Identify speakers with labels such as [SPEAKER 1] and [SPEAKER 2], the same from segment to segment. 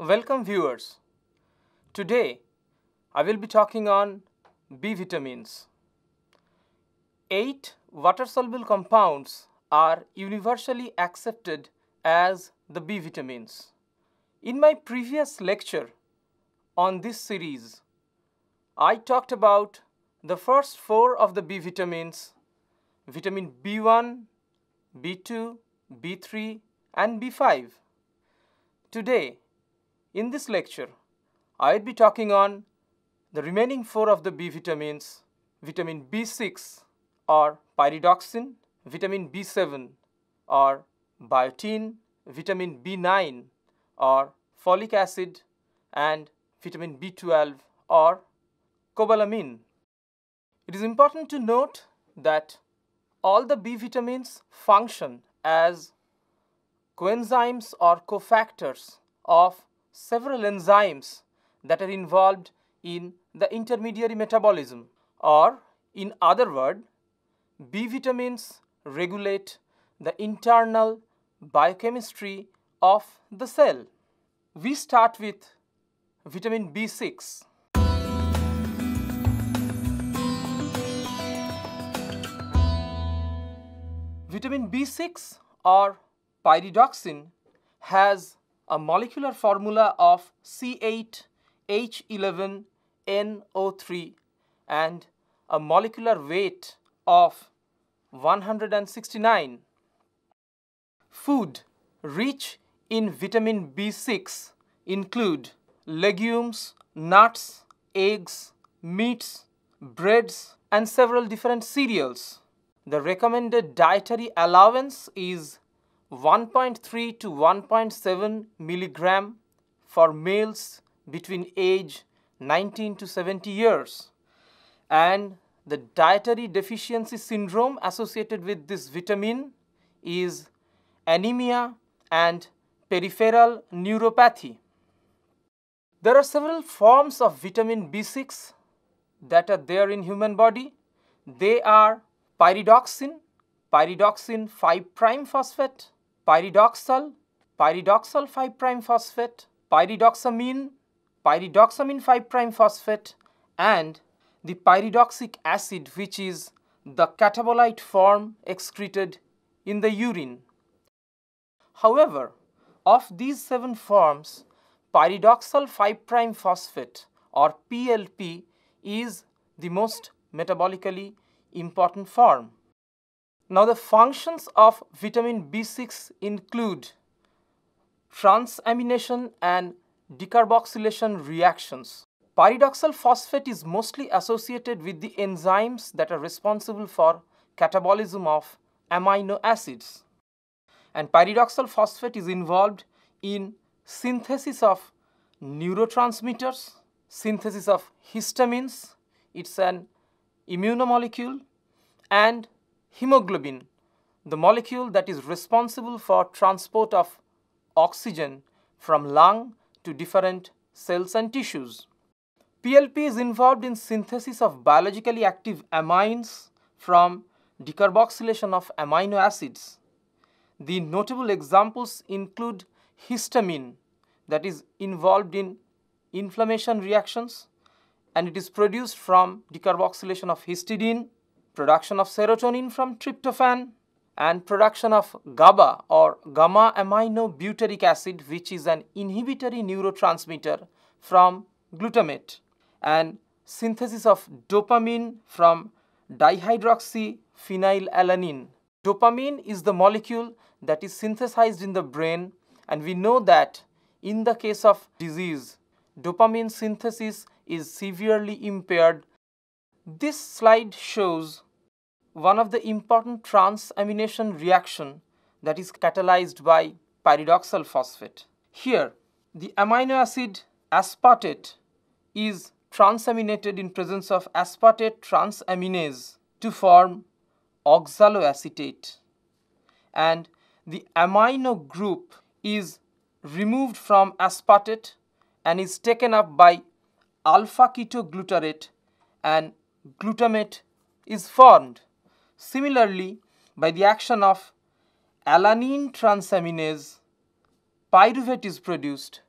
[SPEAKER 1] Welcome viewers. Today I will be talking on B vitamins. 8 water-soluble compounds are universally accepted as the B vitamins. In my previous lecture on this series, I talked about the first 4 of the B vitamins, vitamin B1, B2, B3 and B5. Today, in this lecture, I will be talking on the remaining 4 of the B vitamins, vitamin B6 or pyridoxine, vitamin B7 or biotin, vitamin B9 or folic acid, and vitamin B12 or cobalamine. It is important to note that all the B vitamins function as coenzymes or cofactors of several enzymes that are involved in the intermediary metabolism, or in other words, B vitamins regulate the internal biochemistry of the cell. We start with vitamin B6. Vitamin B6 or pyridoxine has a molecular formula of C8H11NO3 and a molecular weight of 169. Food rich in vitamin B6 include legumes, nuts, eggs, meats, breads, and several different cereals. The recommended dietary allowance is 1.3 to 1.7 milligram for males between age 19 to 70 years. And the dietary deficiency syndrome associated with this vitamin is anemia and peripheral neuropathy. There are several forms of vitamin B6 that are there in human body. They are pyridoxine, pyridoxine 5' phosphate, pyridoxal, pyridoxal 5' phosphate, pyridoxamine, pyridoxamine 5' phosphate, and the pyridoxic acid, which is the catabolite form excreted in the urine. However, of these 7 forms, pyridoxal 5' phosphate or PLP is the most metabolically important form. Now, the functions of vitamin B6 include transamination and decarboxylation reactions. Pyridoxal phosphate is mostly associated with the enzymes that are responsible for catabolism of amino acids. And pyridoxal phosphate is involved in synthesis of neurotransmitters, synthesis of histamines, it's an immunomolecule, and hemoglobin, the molecule that is responsible for transport of oxygen from lung to different cells and tissues. PLP is involved in synthesis of biologically active amines from decarboxylation of amino acids. The notable examples include histamine, that is involved in inflammation reactions, and it is produced from decarboxylation of histidine, production of serotonin from tryptophan, and production of GABA or gamma aminobutyric acid, which is an inhibitory neurotransmitter, from glutamate, and synthesis of dopamine from dihydroxyphenylalanine. Dopamine is the molecule that is synthesized in the brain, and we know that in the case of disease, dopamine synthesis is severely impaired. This slide shows one of the important transamination reaction that is catalyzed by pyridoxal phosphate. Here, the amino acid aspartate is transaminated in presence of aspartate transaminase to form oxaloacetate, and the amino group is removed from aspartate and is taken up by alpha ketoglutarate, and glutamate is formed. Similarly, by the action of alanine transaminase, pyruvate is produced,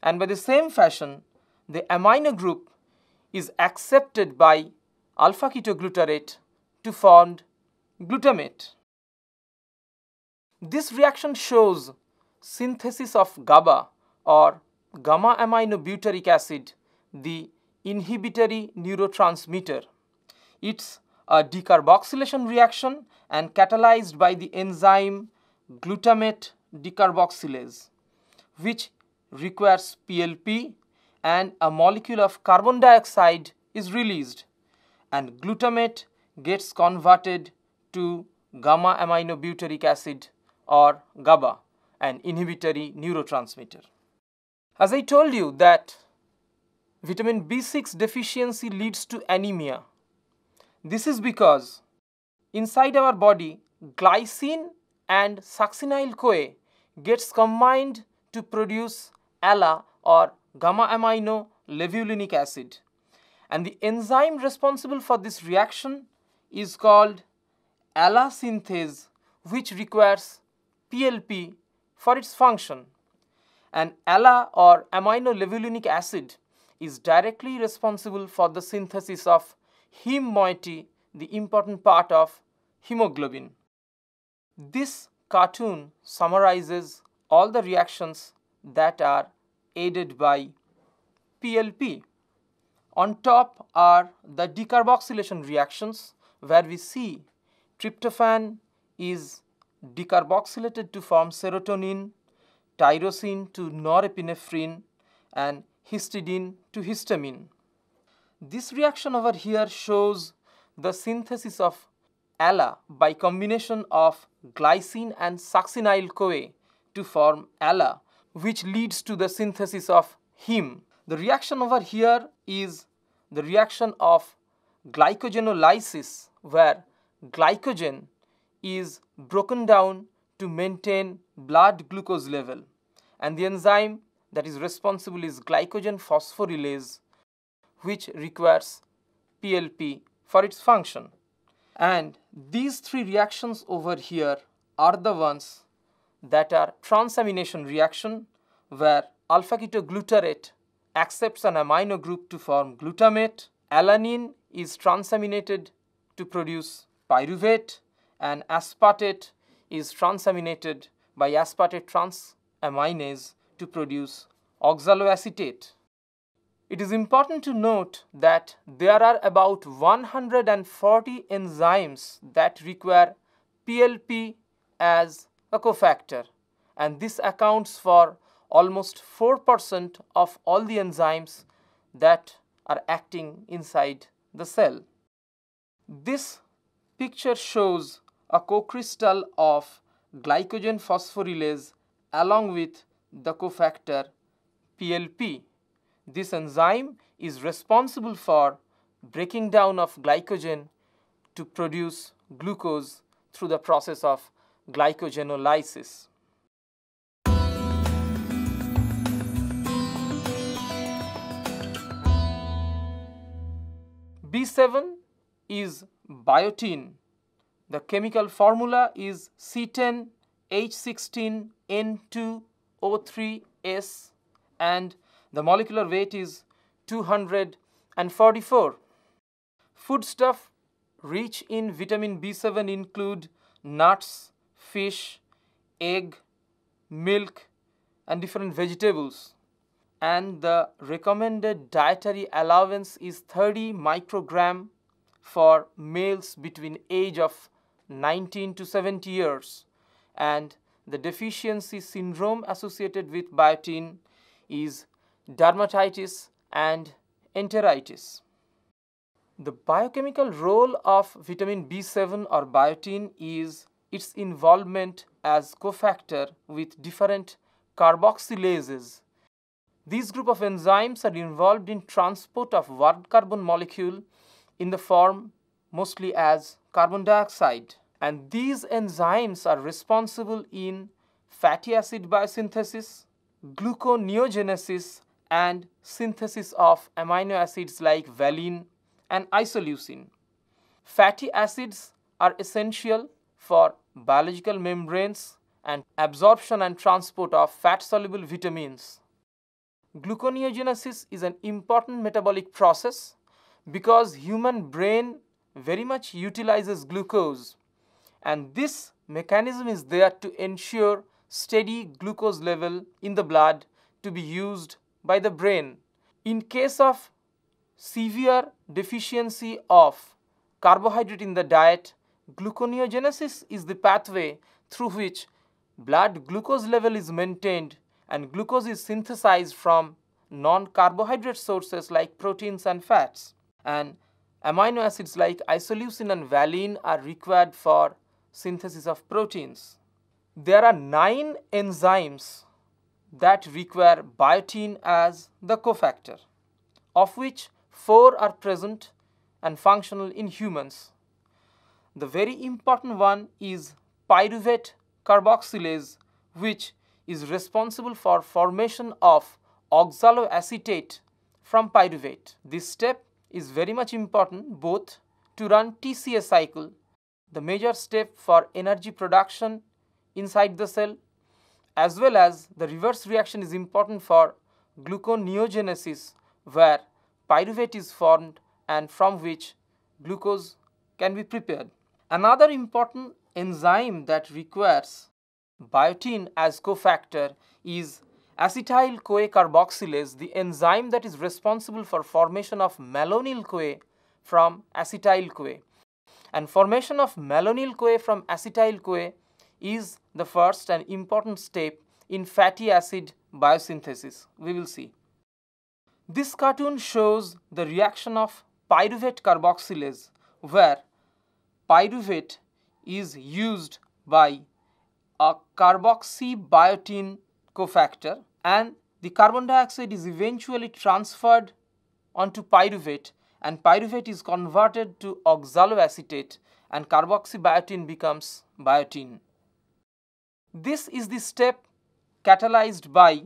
[SPEAKER 1] And by the same fashion, the amino group is accepted by alpha ketoglutarate to form glutamate. This reaction shows synthesis of GABA or gamma aminobutyric acid, the inhibitory neurotransmitter. It's a decarboxylation reaction and catalyzed by the enzyme glutamate decarboxylase, which requires PLP, and a molecule of carbon dioxide is released, and glutamate gets converted to gamma aminobutyric acid or GABA, an inhibitory neurotransmitter. As I told you that vitamin B6 deficiency leads to anemia. This is because inside our body, glycine and succinyl-CoA gets combined to produce ALA or gamma amino levulinic acid, and the enzyme responsible for this reaction is called ALA synthase, which requires PLP for its function. And ALA or amino levulinic acid is directly responsible for the synthesis of heme moiety, the important part of hemoglobin. This cartoon summarizes all the reactions that are aided by PLP. On top are the decarboxylation reactions, where we see tryptophan is decarboxylated to form serotonin, tyrosine to norepinephrine, and histidine to histamine. This reaction over here shows the synthesis of ALA by combination of glycine and succinyl-CoA to form ALA, which leads to the synthesis of heme. The reaction over here is the reaction of glycogenolysis, where glycogen is broken down to maintain blood glucose level, and the enzyme that is responsible is glycogen phosphorylase, which requires PLP for its function. And these three reactions over here are the ones that are transamination reaction, where alpha ketoglutarate accepts an amino group to form glutamate, alanine is transaminated to produce pyruvate, and aspartate is transaminated by aspartate transaminase to produce oxaloacetate. It is important to note that there are about 140 enzymes that require PLP as a cofactor, and this accounts for almost 4% of all the enzymes that are acting inside the cell. This picture shows a co-crystal of glycogen phosphorylase along with the cofactor PLP. This enzyme is responsible for breaking down of glycogen to produce glucose through the process of glycogenolysis. B7 is biotin. The chemical formula is C10H16N2O3S and the molecular weight is 244. Foodstuff rich in vitamin B7 include nuts, fish, egg, milk, and different vegetables. And the recommended dietary allowance is 30 microgram for males between age of 19 to 70 years. And the deficiency syndrome associated with biotin is dermatitis and enteritis. The biochemical role of vitamin B7 or biotin is its involvement as cofactor with different carboxylases. These group of enzymes are involved in transport of one carbon molecule in the form mostly as carbon dioxide, and these enzymes are responsible in fatty acid biosynthesis, gluconeogenesis, and synthesis of amino acids like valine and isoleucine. Fatty acids are essential for biological membranes and absorption and transport of fat-soluble vitamins. gluconeogenesis is an important metabolic process because human brain very much utilizes glucose, and this mechanism is there to ensure steady glucose level in the blood to be used by the brain. In case of severe deficiency of carbohydrate in the diet, gluconeogenesis is the pathway through which blood glucose level is maintained and glucose is synthesized from non-carbohydrate sources like proteins and fats. And amino acids like isoleucine and valine are required for synthesis of proteins. There are 9 enzymes that require biotin as the cofactor, of which 4 are present and functional in humans. The very important one is pyruvate carboxylase, which is responsible for formation of oxaloacetate from pyruvate. This step is very much important both to run TCA cycle, the major step for energy production inside the cell, as well as the reverse reaction is important for gluconeogenesis, where pyruvate is formed and from which glucose can be prepared. Another important enzyme that requires biotin as cofactor is acetyl-CoA carboxylase, the enzyme that is responsible for formation of malonyl-CoA from acetyl-CoA. And formation of malonyl-CoA from acetyl-CoA is the first and important step in fatty acid biosynthesis. We will see. This cartoon shows the reaction of pyruvate carboxylase, where pyruvate is used by a carboxybiotin cofactor, and the carbon dioxide is eventually transferred onto pyruvate, and pyruvate is converted to oxaloacetate and carboxybiotin becomes biotin. This is the step catalyzed by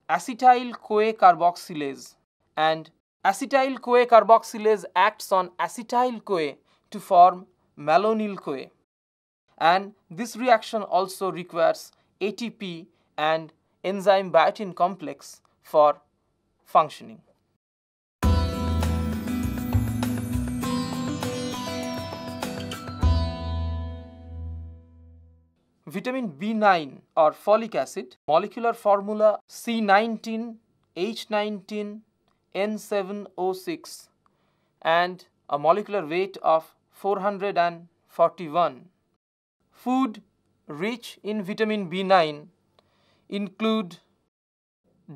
[SPEAKER 1] acetyl-CoA carboxylase, and acetyl-CoA carboxylase acts on acetyl-CoA to form malonyl-CoA, and this reaction also requires ATP and enzyme biotin complex for functioning. Vitamin B9 or folic acid, molecular formula C19H19N7O6 and a molecular weight of 441. Food rich in vitamin B9 include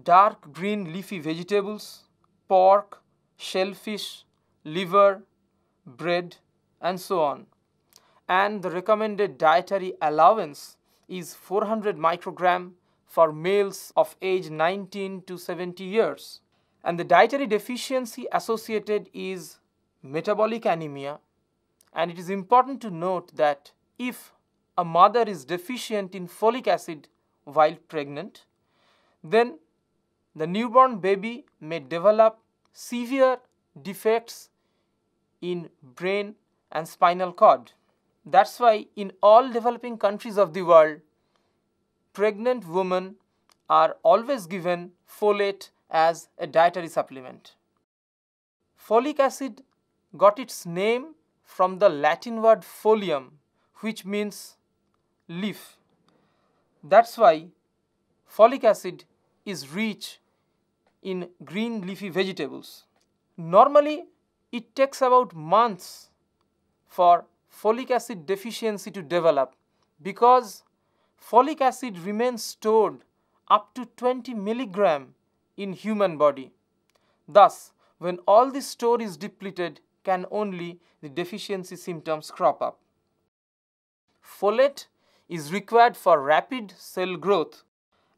[SPEAKER 1] dark green leafy vegetables, pork, shellfish, liver, bread, and so on. And the recommended dietary allowance is 400 microgram for males of age 19 to 70 years. And the dietary deficiency associated is metabolic anemia. And it is important to note that if a mother is deficient in folic acid while pregnant, then the newborn baby may develop severe defects in brain and spinal cord. That's why in all developing countries of the world, pregnant women are always given folate as a dietary supplement. Folic acid got its name from the Latin word folium, which means leaf. That's why folic acid is rich in green leafy vegetables. Normally, it takes about months for folic acid deficiency to develop because folic acid remains stored up to 20 milligram in human body. Thus, when all this store is depleted, can only the deficiency symptoms crop up. Folate is required for rapid cell growth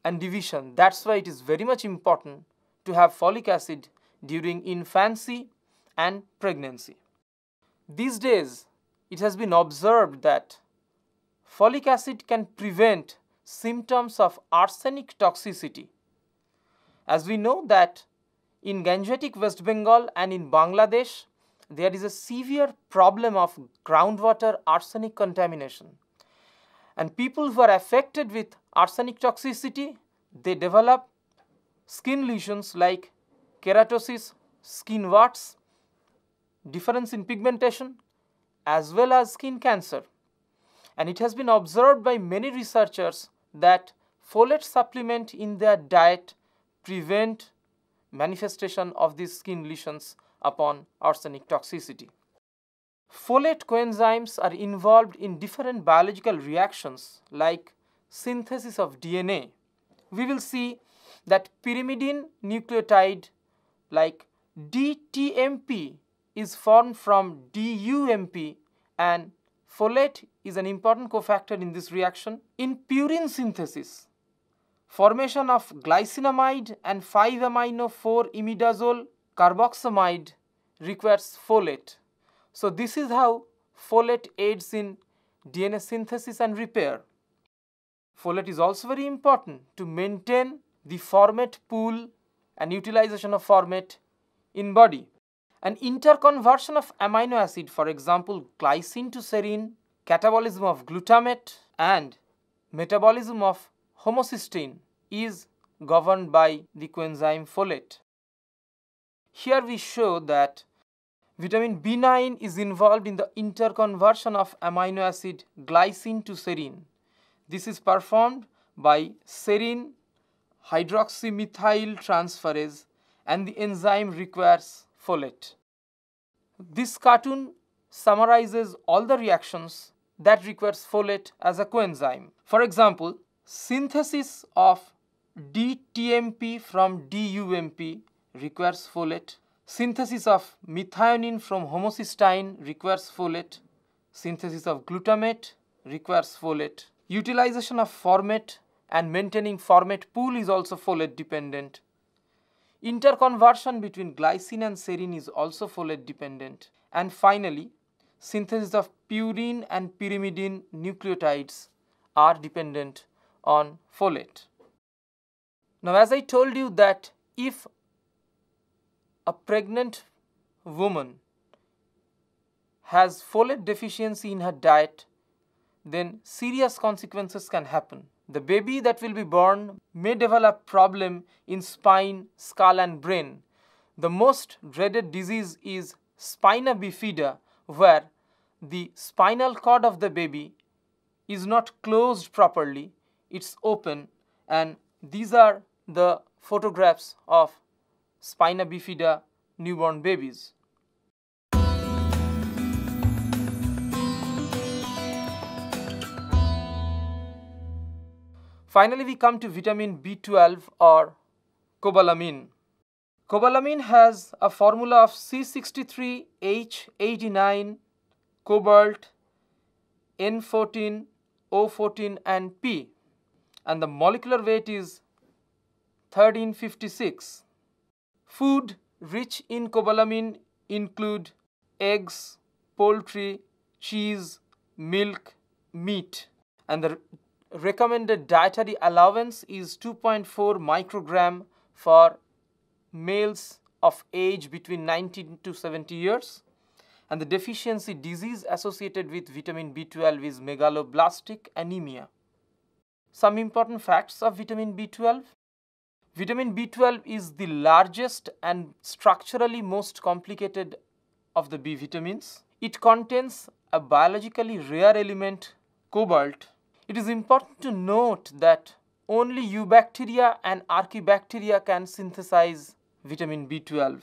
[SPEAKER 1] and division. That's why it is very much important to have folic acid during infancy and pregnancy. These days, it has been observed that folic acid can prevent symptoms of arsenic toxicity. As we know that in Gangetic West Bengal and in Bangladesh, there is a severe problem of groundwater arsenic contamination. And people who are affected with arsenic toxicity, they develop skin lesions like keratosis, skin warts, difference in pigmentation, as well as skin cancer. And it has been observed by many researchers that folate supplement in their diet prevent manifestation of these skin lesions upon arsenic toxicity. Folate coenzymes are involved in different biological reactions like synthesis of DNA. We will see that pyrimidine nucleotide like DTMP is formed from DUMP, and folate is an important cofactor in this reaction. In purine synthesis, formation of glycinamide and 5-amino-4-imidazole carboxamide requires folate. So this is how folate aids in DNA synthesis and repair. Folate is also very important to maintain the formate pool and utilization of formate in body. An interconversion of amino acid, for example glycine to serine, catabolism of glutamate and metabolism of homocysteine is governed by the coenzyme folate. Here we show that vitamin B9 is involved in the interconversion of amino acid glycine to serine. This is performed by serine hydroxymethyl transferase, and the enzyme requires folate. This cartoon summarizes all the reactions that requires folate as a coenzyme. For example, synthesis of DTMP from DUMP requires folate. Synthesis of methionine from homocysteine requires folate. Synthesis of glutamate requires folate. Utilization of formate and maintaining formate pool is also folate dependent. Interconversion between glycine and serine is also folate dependent. And finally, synthesis of purine and pyrimidine nucleotides are dependent on folate. Now, as I told you that if a pregnant woman has folate deficiency in her diet, then serious consequences can happen. The baby that will be born may develop problem in spine, skull and brain. The most dreaded disease is spina bifida, where the spinal cord of the baby is not closed properly, it's open, and these are the photographs of spina bifida newborn babies. Finally, we come to vitamin B12 or cobalamine. Cobalamine has a formula of C63H89, cobalt, N14, O14 and P, and the molecular weight is 1356. Food rich in cobalamine include eggs, poultry, cheese, milk, meat, and the recommended dietary allowance is 2.4 microgram for males of age between 19 to 70 years, and the deficiency disease associated with vitamin B12 is megaloblastic anemia. Some important facts of vitamin B12. Vitamin B12 is the largest and structurally most complicated of the B vitamins. It contains a biologically rare element, cobalt. It is important to note that only eubacteria and archaebacteria can synthesize vitamin B12,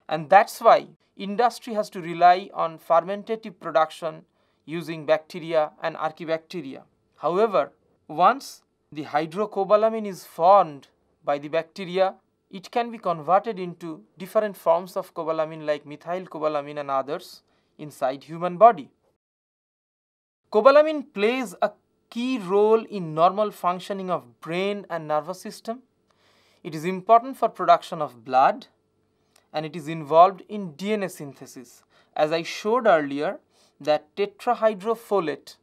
[SPEAKER 1] and that's why industry has to rely on fermentative production using bacteria and archaebacteria. However, once the hydrocobalamine is formed by the bacteria, it can be converted into different forms of cobalamine like methylcobalamine and others inside human body. Cobalamine plays a key role in normal functioning of brain and nervous system. It is important for production of blood, and it is involved in DNA synthesis. As I showed earlier, that tetrahydrofolate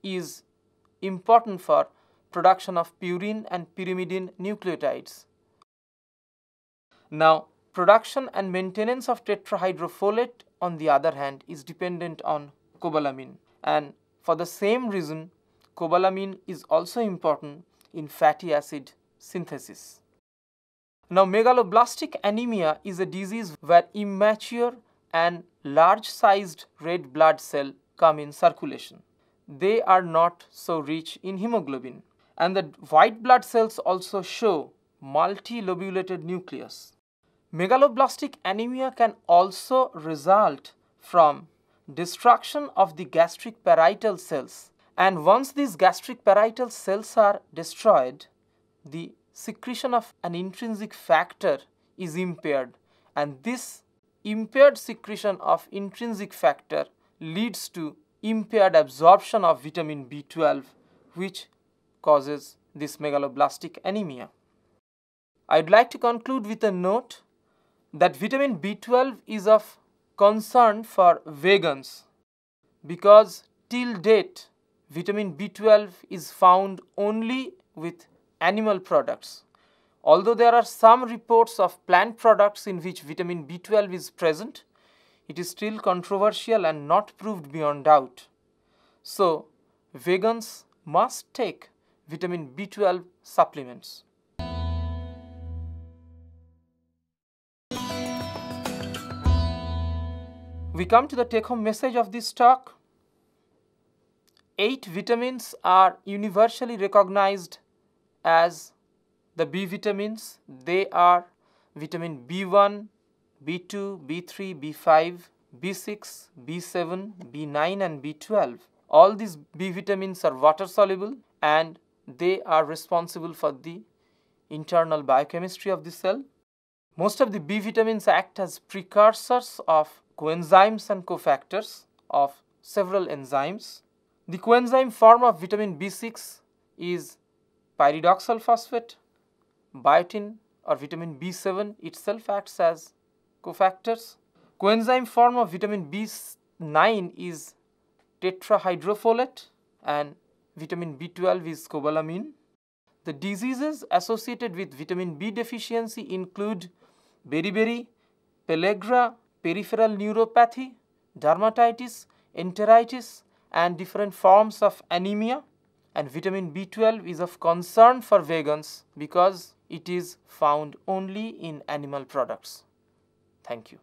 [SPEAKER 1] is important for production of purine and pyrimidine nucleotides. Now, production and maintenance of tetrahydrofolate, on the other hand, is dependent on cobalamine, and for the same reason, cobalamine is also important in fatty acid synthesis. Now, megaloblastic anemia is a disease where immature and large-sized red blood cells come in circulation. They are not so rich in hemoglobin, and the white blood cells also show multilobulated nucleus. Megaloblastic anemia can also result from destruction of the gastric parietal cells, and once these gastric parietal cells are destroyed, the secretion of an intrinsic factor is impaired, and this impaired secretion of intrinsic factor leads to impaired absorption of vitamin B12, which causes this megaloblastic anemia. I'd like to conclude with a note that vitamin B12 is of concern for vegans because till date vitamin B12 is found only with animal products. Although there are some reports of plant products in which vitamin B12 is present, it is still controversial and not proved beyond doubt. So, vegans must take vitamin B12 supplements. We come to the take-home message of this talk. 8 vitamins are universally recognized as the B vitamins. They are vitamin B1, B2, B3, B5, B6, B7, B9 and B12. All these B vitamins are water soluble and they are responsible for the internal biochemistry of the cell. Most of the B vitamins act as precursors of coenzymes and cofactors of several enzymes. The coenzyme form of vitamin B6 is pyridoxal phosphate. Biotin or vitamin B7 itself acts as cofactors. Coenzyme form of vitamin B9 is tetrahydrofolate and vitamin B12 is cobalamine. The diseases associated with vitamin B deficiency include beriberi, pellagra, peripheral neuropathy, dermatitis, enteritis and different forms of anemia. And vitamin B12 is of concern for vegans because it is found only in animal products. Thank you.